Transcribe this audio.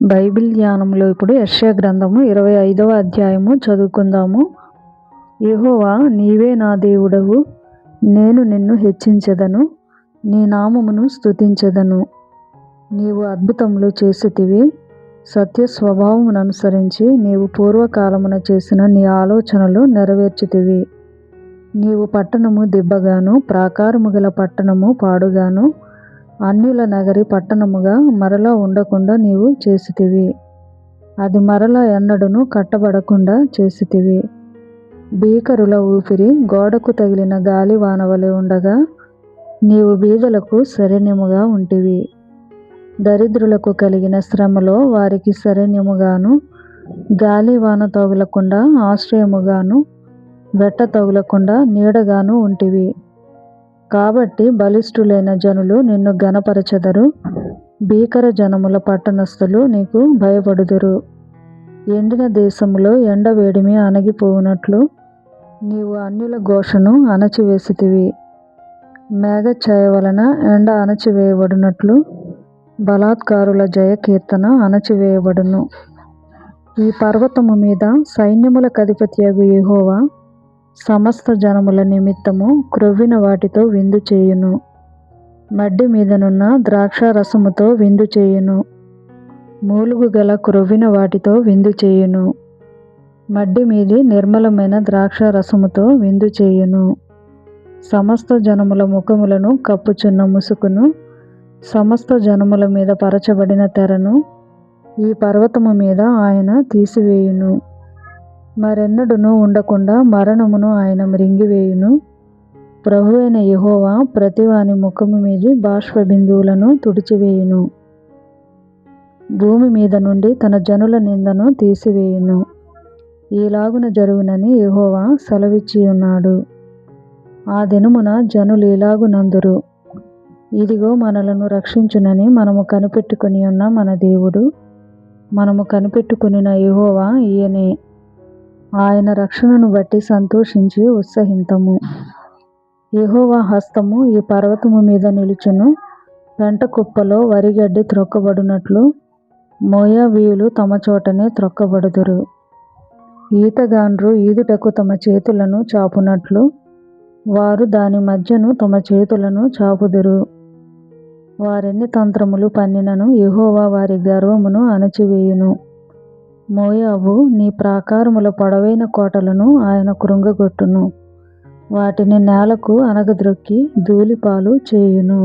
Bible ధ్యానంలో ఇప్పుడు యెషయా గ్రంథము 25వ అధ్యాయము చదువుకుందాము. యెహోవా నీవే నా దేవుడవు, నేను నిన్ను హెచ్చించెదను, నీ నామమును స్తుతించెదను. నీవు అద్భుతములు చేసితివి, సత్య స్వభావముననుసరించి నీవు పూర్వకాలమున చేసిన నీ ఆలోచనలు నెరవేర్చితివి. నీవు పట్టణము దిబ్బగాను, ప్రాకారము గల పట్టణము పాడుగాను, అన్యుల నగరి పట్టణముగా మరలా ఉండకుండా నీవు చేసితివి. అది మరలా ఎన్నడూను కట్టబడకుండా చేసితివి. భీకరుల ఊపిరి గోడకు తగిలిన గాలివాన వలె ఉండగా నీవు బీదలకు శరణ్యముగా ఉంటివి. దరిద్రులకు కలిగిన శ్రమలో వారికి శరణ్యముగాను, గాలివాన తగులకుండా ఆశ్రయముగాను, వెట్ట తగులకుండా నీడగాను ఉంటివి. కాబట్టి బలిష్ఠులైన జనులు నిన్ను ఘనపరచెదరు, భీకర జనముల పట్టణస్థులు నీకు భయపడుదురు. ఎండిన దేశములో ఎండవేడిమి అణగిపోవునట్లు నీవు అన్యుల ఘోషను అణచివేసితివి. మేఘఛాయ వలన ఎండ అణచివేయబడినట్లు బలాత్కారుల జయ కీర్తన అణచివేయబడును. ఈ పర్వతము మీద సైన్యములకధిపతియగు యెహోవా సమస్త జనముల నిమిత్తము క్రొవ్విన వాటితో విందు చేయును. మడ్డి మీదనున్న ద్రాక్షారసముతో విందు చేయును. మూలుగు గల క్రొవ్విన వాటితో విందు చేయును. మడ్డి మీది నిర్మలమైన ద్రాక్షారసముతో విందు చేయును. సమస్త జనముల ముఖములను కప్పుచున్న ముసుకును, సమస్త జనముల మీద పరచబడిన తెరను ఈ పర్వతము మీద ఆయన తీసివేయును. మరెన్నడూను ఉండకుండా మరణమును ఆయన మ్రింగివేయును. ప్రభువైన యెహోవా ప్రతివాని ముఖము మీది బాష్పబిందువులను తుడిచివేయును. భూమి మీద నుండి తన జనుల నిందను తీసివేయును. ఈలాగున జరుగునని యెహోవా సెలవిచ్చియున్నాడు. ఆ దినమున జనులు ఇలాగునందురు, ఇదిగో మనలను రక్షించునని మనము కనిపెట్టుకుని ఉన్న మన దేవుడు, మనము కనిపెట్టుకునిన యెహోవా ఈయనే. ఆయన రక్షణను బట్టి సంతోషించి ఉత్సహింతము. యెహోవా హస్తము ఈ పర్వతము మీద నిలుచును. పెంట కుప్పలో వరిగడ్డి త్రొక్కబడునట్లు మోయాబీయులు తమ చోటనే త్రొక్కబడుదురు. ఈతగాండ్రు ఈదుటకు తమ చేతులను చాపునట్లు వారు దాని మధ్యను తమ చేతులను చాపుదురు. వారెన్ని తంత్రములు పన్నినను యెహోవా వారి గర్వమును అణచివేయును. మోయాబు నీ ప్రాకారముల పొడవైన కోటలను ఆయన కృంగగొట్టును, వాటిని నేలకు అనగద్రొక్కి ధూళిపాలు చేయును.